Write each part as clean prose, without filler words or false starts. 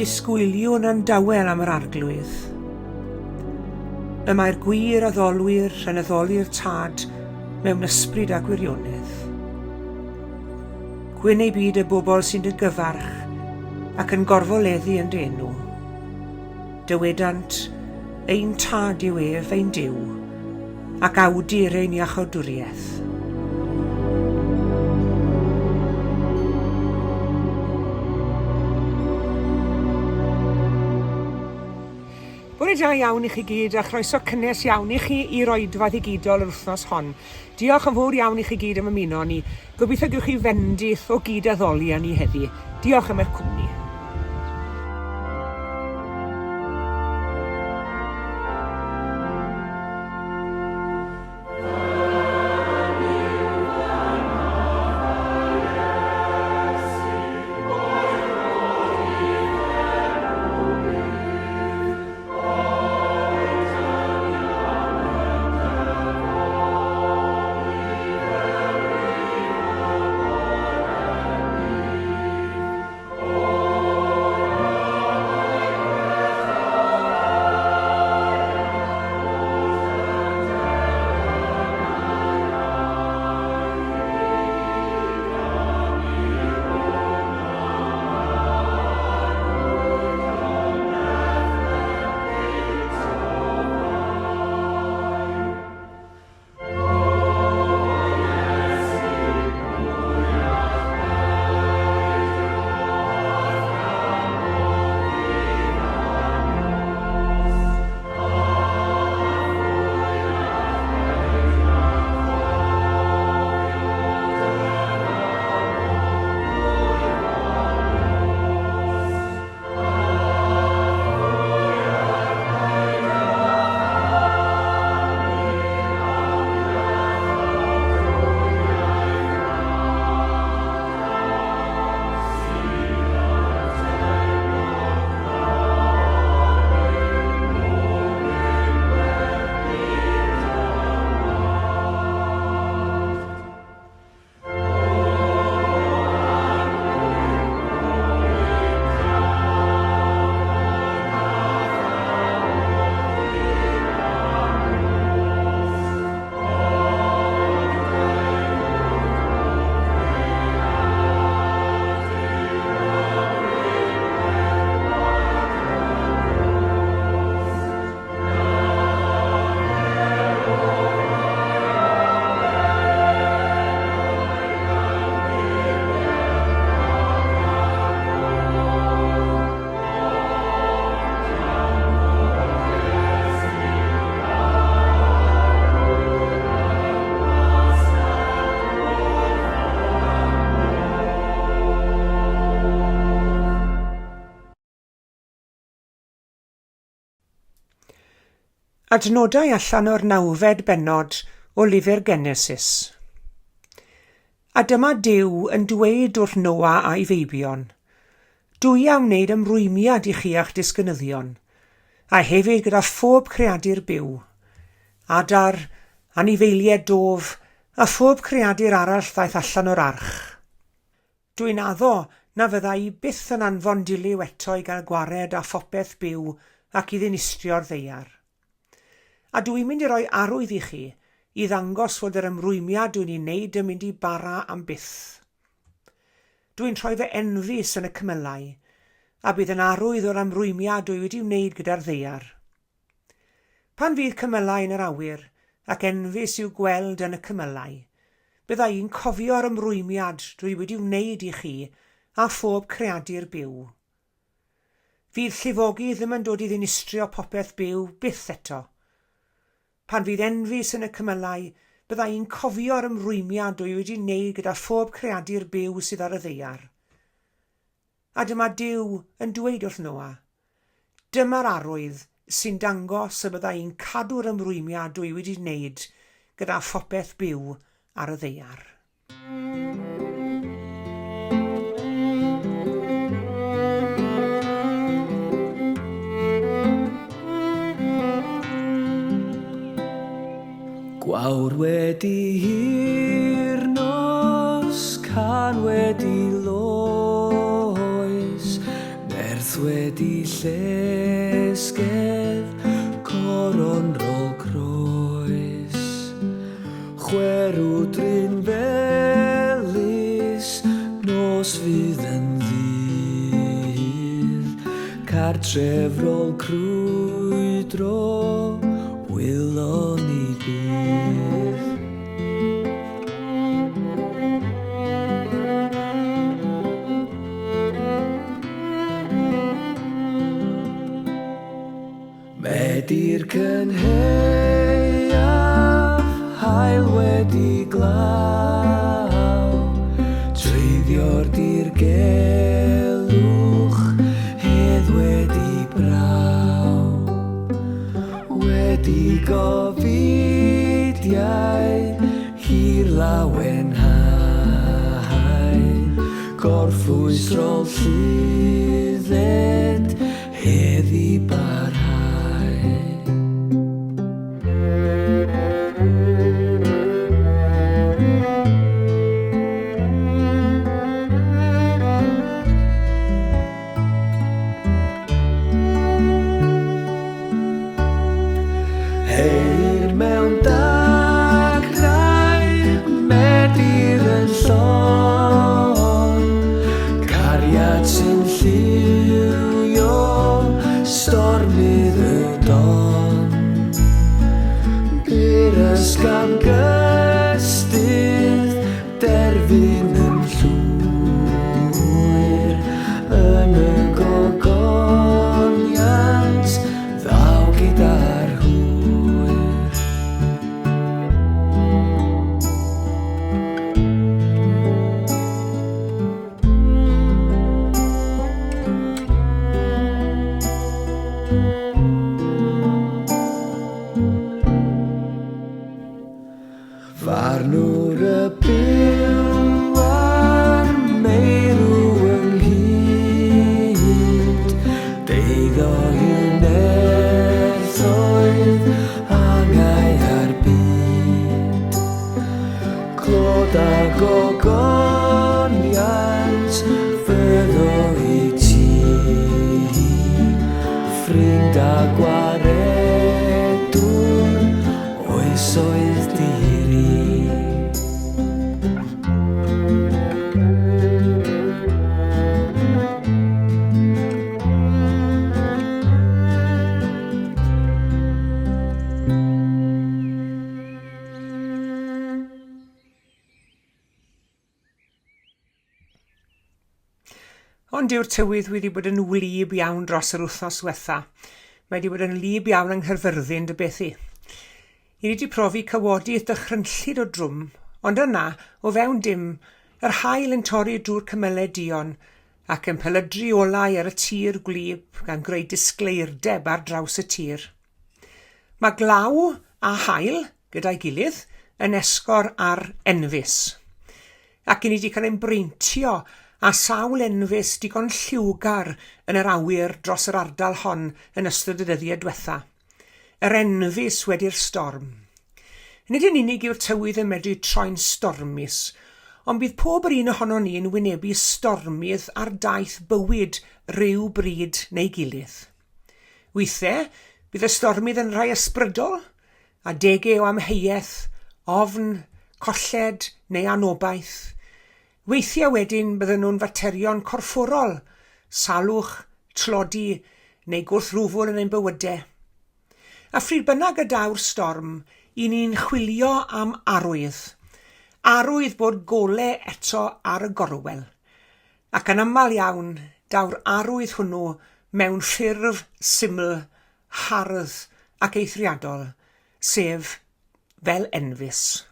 disgwyliwn yn dawel am yr arglwydd. Y mae'r gwir addolwyr yn addoli'r tad mewn ysbryd a gwirionedd. Gwyn ei byd y bobl sy'n dygyfarch ac yn gorfoleddu yn dy enw. Dywedant, ein tad yw ef ein Duw, ac awdur ein iachawdwriaeth. Bore da iawn i chi gyd a chroeso cynnes iawn i chi i roedfa ddigidol yr wythnos hon. Diolch yn fawr iawn i chi gyd am ymuno ni. Gobeithio gewch chi fendith o gyd addoli ni heddi. Diolch am eich cwmni. Adnodau allan o'r 9fed bennod o lyfr Genesis. A dyma Duw yn dweud wrth Noa a'i feibion, dwi am wneud ymrwymiad i chi a'ch disgynyddion, a hefyd gyda phob creadur byw, adar, anifeiliaid dof, a phob creadur arall ddaeth allan o'r arch. Dwi'n addo na fyddai byth yn anfon dilyw eto i gael gwared a phopeth byw ac i ddinistrio'r ddeiar. A dwi'n mynd i roi arwydd i chi i ddangos fod yr ymrwymiad dwi'n ei wneud yn mynd i bara am byth. Dwi'n troi fy enfys yn y cymylau, a bydd yn arwydd o'r ymrwymiad dwi wedi wneud gyda'r ddeiar. Pan fydd cymylau yn yr awyr, ac enfys i'w gweld yn y cymylau, byddai i'n cofio'r ymrwymiad dwi wedi wneud i chi a phob creadur byw. Fydd llifogi ddim yn dod i ddinistrio popeth byw byth eto. Pan fydd enfys yn y cymylau, byddai i'n cofio'r ymrwymiad dwi wedi wneud gyda phob creadur byw sydd ar y ddeiar. A dyma Duw yn dweud wrth Noa, dyma'r arwydd sy'n dangos y byddai i'n cadw'r ymrwymiad dwi wedi wneud gyda phopeth byw ar y ddeiar. Gwawr wedi hir, nos can wedi loes, nerth wedi llesgedd, coron rôl croes. Chwerw drin felys, nos fydd yn ddydd. Cartref rôl crwydro, wylon i bydd. Medi'r cynheuaf, hael wedi glaw, treiddio'r dirgelwch, hedd wedi braw. Wedi gofidiau, hir lawen hael, gorffwys rôl llydded, heddi barhau. Heir mewn dagrau, Medi'r yn llon, cariad sy'n lliwio, stormydd y don. Byr ysgam gystydd, derfyn yn llwyr, yn y gogoniant, ddaw gyda'r hwyr. Farnwr y byw ar meirw ynghyd, deiddo i'r nerthoedd angau ar byd. Clod a gogoniant fyddo i ti, ffrind a gwaredwr, oesoedd diri. Ond yw'r tywydd wedi bod yn wlyb iawn dros yr wythnos diwetha. Mae wedi bod yn wlyb iawn yng Nghaerfyrddin dy beth i. I ni wedi profi cywodydd dychrynllyd o drwm, ond yna, o fewn dim, yr haul yn torri drwy'r cymylau duon ac yn pelydru olau ar y tir gwlyb gan greu disgleirdeb ar draws y tir. Mae glaw a haul gyda'i gilydd yn esgor ar Enfys. Ac i ni wedi cael ein breintio a sawl enfys digon lliwgar yn yr awyr dros yr ardal hon yn ystod y dyddiau diwetha. Yr enfys wedi'r storm. Nid yn unig yw'r tywydd yn medru troi'n stormus, ond bydd pob yr un ohono ni yn wynebu stormydd ar daith bywyd ryw bryd neu gilydd. Weithiau, bydd y stormydd yn rhai ysbrydol, a degau o amheuaeth, ofn, colled neu anobaith. Weithiau wedyn bydden nhw'n faterion corfforol, salwch, tlodi neu gwrthrwfwl yn ein bywydau. A phryd bynnag y daw'r storm, i ni'n chwilio am arwydd. Arwydd bod golau eto ar y gorwel. Ac yn aml iawn, daw'r arwydd hwnnw mewn ffurf syml, hardd ac eithriadol, sef fel Enfys.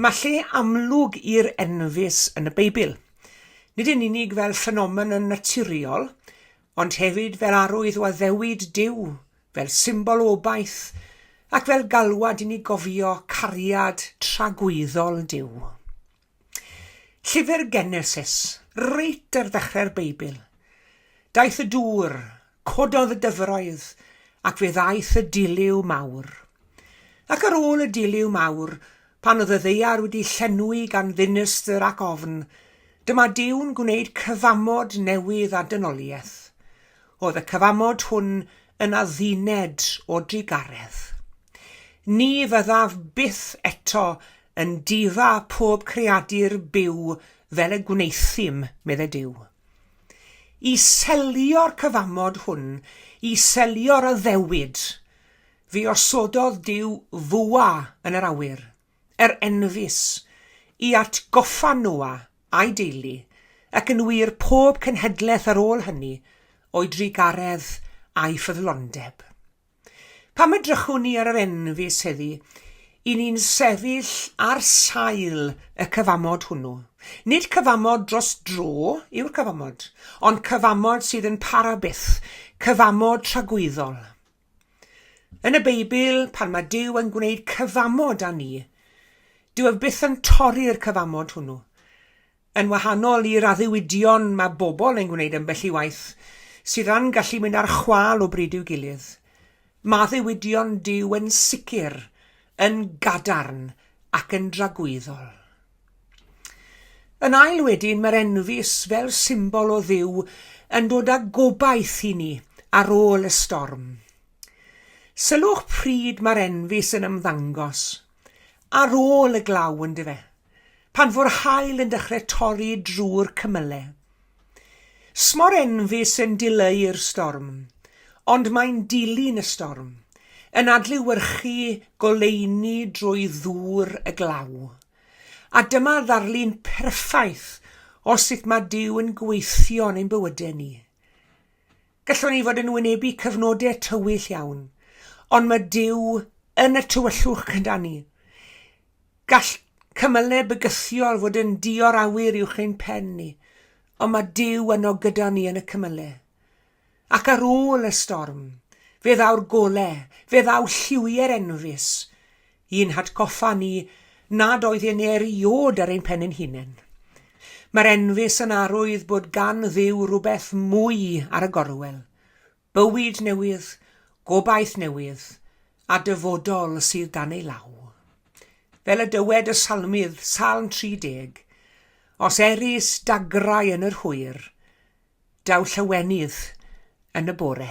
Mae lle amlwg i'r Enfys yn y Beibl. Nid yn unig fel ffenomen yn naturiol, ond hefyd fel arwydd o addewid Duw, fel symbol obaith, ac fel galwad i ni gofio cariad tragwyddol Duw. Llyfr Genesis, reit ar ddechrau'r Beibl. Daeth y dŵr, cododd y dyfroedd, ac fe ddaeth y diliw mawr. Ac ar ôl y diliw mawr, pan oedd y ddaear wedi llenwi gan ddinistr ac ofn, dyma Duw'n gwneud cyfamod newydd a dynoliaeth. oedd y cyfamod hwn yn adduned o drigaredd. Ni fyddaf byth eto yn difa pob creadur byw fel y gwneithim, medde Duw. I selio'r cyfamod hwn, i selio'r addewid, fe osododd Duw fwa yn yr awyr, Enfys, i atgoffa Noa a'i deulu, ac yn wir pob cenhedlaeth ar ôl hynny o'i drigaredd a'i ffyddlondeb. Pam edrychwn ni ar yr Enfys heddi, i ni'n sefyll ar sail y cyfamod hwnnw. Nid cyfamod dros dro yw'r cyfamod, ond cyfamod sydd yn para byth, cyfamod tragwyddol. Yn y Beibl, pan mae Duw yn gwneud cyfamod â ni, Duw byth yn torri'r cyfamod hwnnw. Yn wahanol i'r addewidion mae bobl yn gwneud yn bell i waith, sydd yn gallu mynd ar chwal o bryd i'w gilydd. Mae addewidion Duw yn sicr, yn gadarn ac yn dragwyddol. Yn ail wedyn, mae'r Enfys fel symbol o Dduw yn dod â gobaith i ni ar ôl y storm. Sylwch pryd mae'r Enfys yn ymddangos, ar ôl y glaw yn dyfe, pan fo'r haul yn dechrau torri drwy'r cymylau. Smor Enfys yn dileu'r storm, ond mae'n dilyn y storm, yn adlewyrchu goleuni drwy ddŵr y glaw. A dyma ddarlun perffaith o sut mae Duw yn gweithio yn ein bywydau ni. Gallwn ni fod yn wynebu cyfnodau tywyll iawn, ond mae Duw yn y tywyllwch gyda ni. Gall cymylau bygythiol fod yn dior awyr uwch ein pen ni, ond mae Duw yno gyda ni yn y cymylau. Ac ar ôl y storm, fe ddaw'r golau, fe ddaw lliwiau'r Enfys, i'n hatgoffa ni nad oedd e'n eriod ar ein pen ein hunain. Mae'r Enfys yn arwydd bod gan Dduw rhywbeth mwy ar y gorwel, bywyd newydd, gobaith newydd, a dyfodol sydd dan ei law. Fel y dywed y salmydd, Salm 30, os eris dagrau yn yr hwyr, daw llawenydd yn y bore.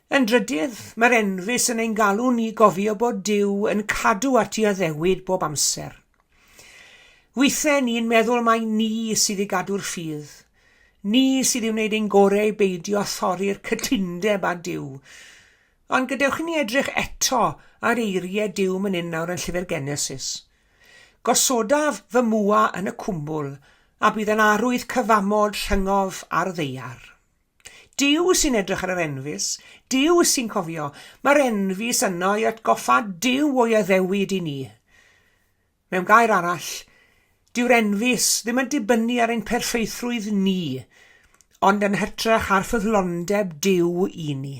Yn drydydd, mae'r Enfys yn ein galw ni gofio bod Duw yn cadw at ei addewid bob amser. Weithiau ni'n meddwl mai ni sydd i gadw'r ffydd, ni sydd i wneud ein gorau i beidio thorri'r cytundeb â Duw. Ond gadewch ni edrych eto ar eiriau Duw man hyn nawr yn llyfr Genesis. Gosodaf fy mwa yn y cwmbl, a bydd yn arwydd cyfamod rhyngof ar ddeiar. Duw sy'n edrych ar yr Enfys, Duw sy'n cofio, mae'r Enfys yno i atgoffa Duw o'i addewid i ni. Mewn gair arall, dyw'r Enfys ddim yn dibynnu ar ein perffeithrwydd ni, ond yn hytrach ar ffyddlondeb Duw i ni.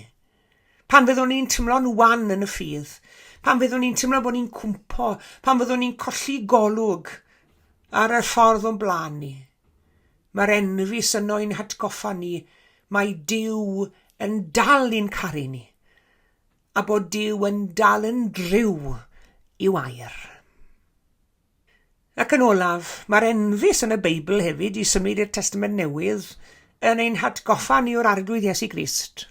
Pan fyddwn ni'n tymlo'n wan yn y ffydd, pan fyddwn ni'n tymlo bod ni'n cwmpo, pan fyddwn ni'n colli golwg ar y ffordd o'n blaen ni. Mae'r Enfys yno i'n hatgoffa ni, mae Duw yn dal i'n caru ni, a bod Duw yn dal yn driw i'w air. Ac yn olaf, mae'r Enfys yn y Beibl hefyd i symud i'r Testament Newydd yn ein hatgoffa ni o'r arglwydd Iesu Grist.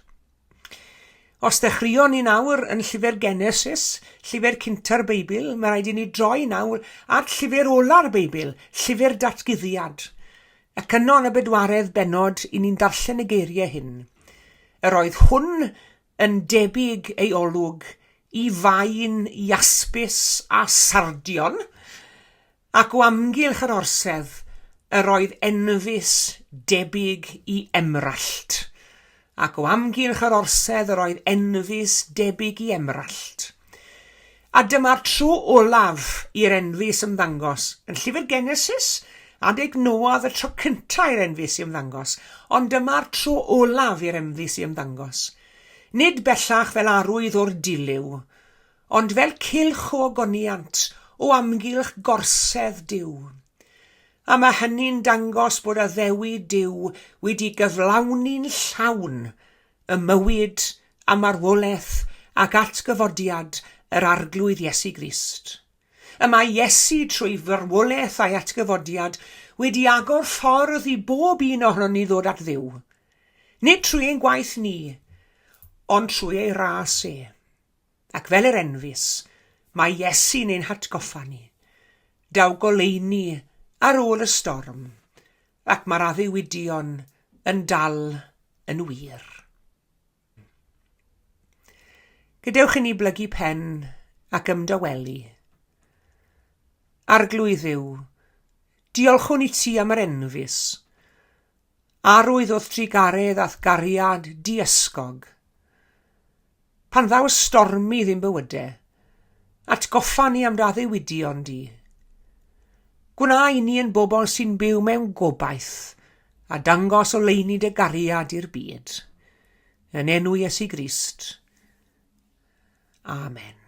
Os dechreuon ni nawr yn llyfr Genesis, llyfr cynta'r Beibl, mae rhaid i ni droi nawr at llyfr ola'r Beibl, llyfr Datguddiad. Ac yno yn y bedwaredd benod i ni'n darllen y geiriau hyn. Yr oedd hwn yn debyg ei olwg i fain iaspis a sardion, ac o amgylch yr orsedd, yr oedd Enfys debyg i emerallt. Ac o amgylch yr orsedd, yr oedd Enfys debyg i emerallt. A dyma'r tro olaf i'r Enfys ymddangos. Yn llyfr Genesis, adeg Noa y tro cyntaf i'r Enfys i ymddangos, ond dyma'r tro olaf i'r Enfys i ymddangos. Nid bellach fel arwydd o'r dilyw, ond fel cylch o ogoniant o amgylch gorsedd Duw. A mae hynny'n dangos bod addewid Duw wedi gyflawni'n llawn y mywyd a marwolaeth ac atgyfodiad yr arglwydd Iesu Grist. Y mae Iesu trwy farwolaeth a'i atgyfodiad wedi agor ffordd i bob un ohonon ni ddod at Dduw. Nid trwy ein gwaith ni, ond trwy ei ras e. Ac fel yr Enfys, mae Iesu'n ein hatgoffa ni. Daw goleuni ar ôl y storm, ac mae'r addewidion yn dal yn wir. Gadewch i ni blygu pen ac ymdawelu. Arglwydd Dduw, diolchwn i ti am yr Enfys. Arwydd oedd trigaredd ath gariad diysgog. Pan ddaw stormi ddim bywydau, atgoffa ni am dy addewidion di. Gwna i ni yn bobl sy'n byw mewn gobaith a dangos o leini dy gariad i'r byd. Yn enw Iesu Grist. Amen.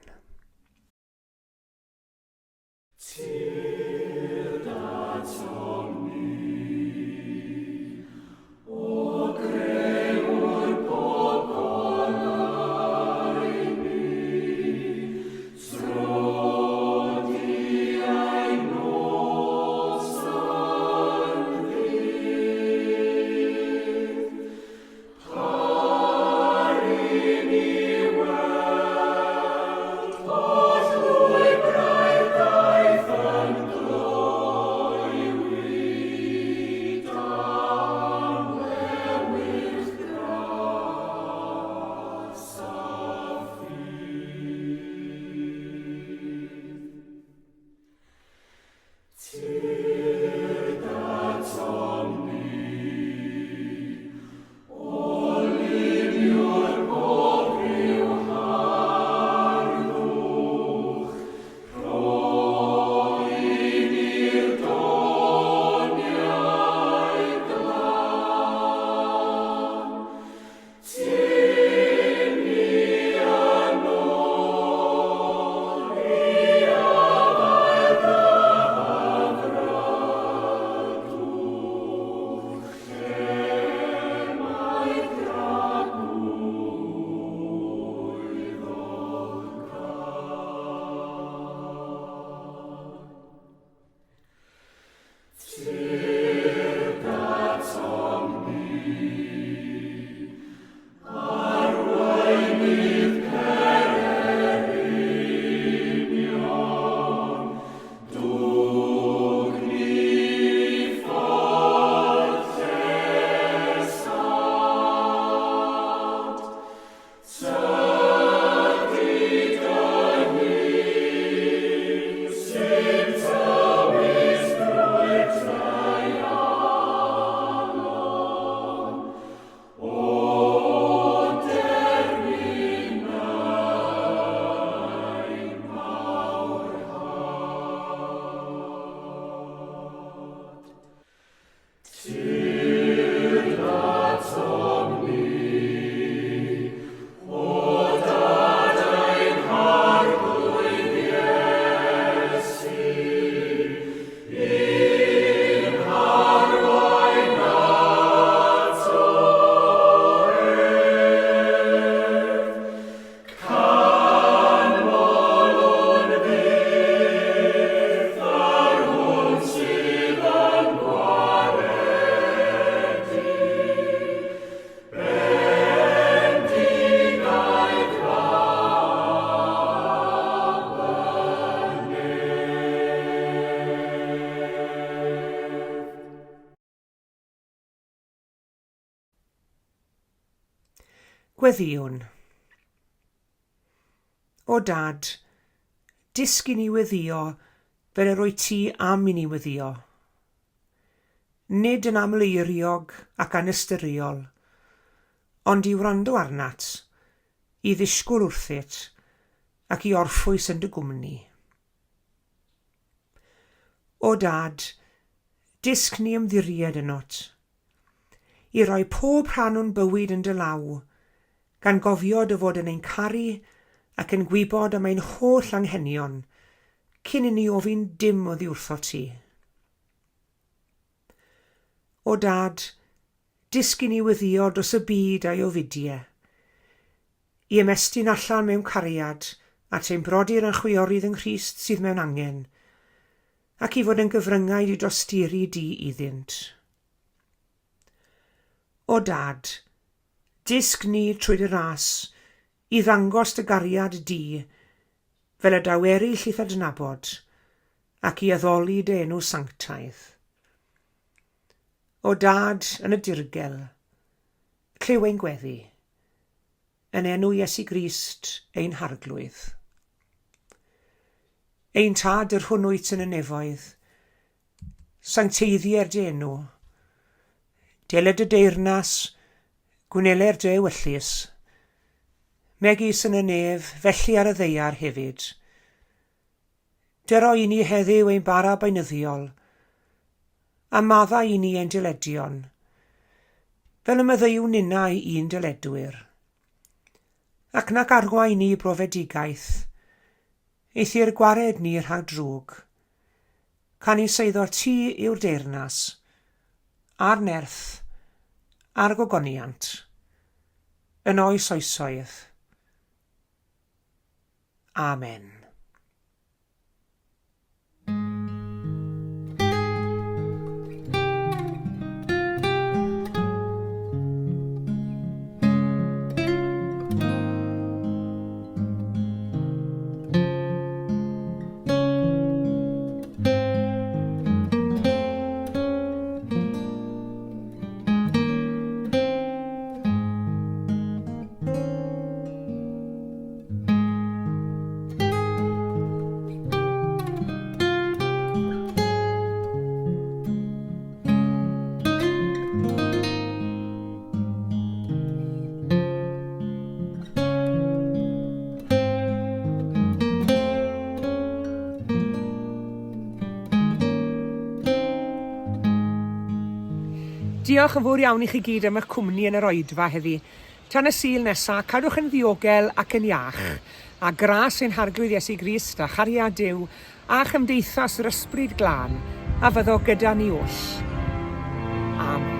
Gweddiwn. O Dad, disg i ni weddio fel yr wyt ti am i ni weddio. Nid yn amleiriog ac anestyriol, ond i wrando arnat, i ddisgwyl wrthyt ac i orffwys yn dy gwmni. O Dad, disg ni ymddiried ynot, i roi pob rhan o'n bywyd yn dy law, gan gofio dy fod yn ein caru ac yn gwybod am ein holl anghenion, cyn i ni ofyn dim oddi wrtho ti. O Dad, disg i ni weddio dros y byd a'i ofidiau, i ymestyn allan mewn cariad at ein brodyr yn chwiorydd yng Nghrist sydd mewn angen, ac i fod yn gyfryngau i dosturi di iddynt. O Dad, disg ni trwy'r ras i ddangos dy gariad di fel y daw eraill i'th adnabod ac i addoli dy enw sanctaidd. O Dad yn y dirgel, clyw ein gweddi, yn enw Iesu Grist ein harglwydd. Ein tad yr hwn wyt yn y nefoedd, sancteiddier dy enw, deled y deyrnas, gwneler dy ewyllus, megis yn y nef, felly ar y ddeiar hefyd. Dyro i ni heddiw ein bara baenyddiol, a madda i ni ein dyledion, fel y meddyw nina i un dyledwyr. Ac nac arwa i ni brofedigaeth, eithi'r gwared ni rhag drwg, can i seiddo ti yw'r deyrnas, a'r nerth, a'r gogoniant, yn oes oesoedd. Amen. Diolch yn fawr iawn i chi gyd am eich cwmni yn yr oedfa heddi. Tan y Sul nesaf, cadwch yn ddiogel ac yn iach, a gras ein harglwydd Iesu Grist a chariad Duw a chymdeithas yr ysbryd glân, a fyddo gyda ni oll. Amen.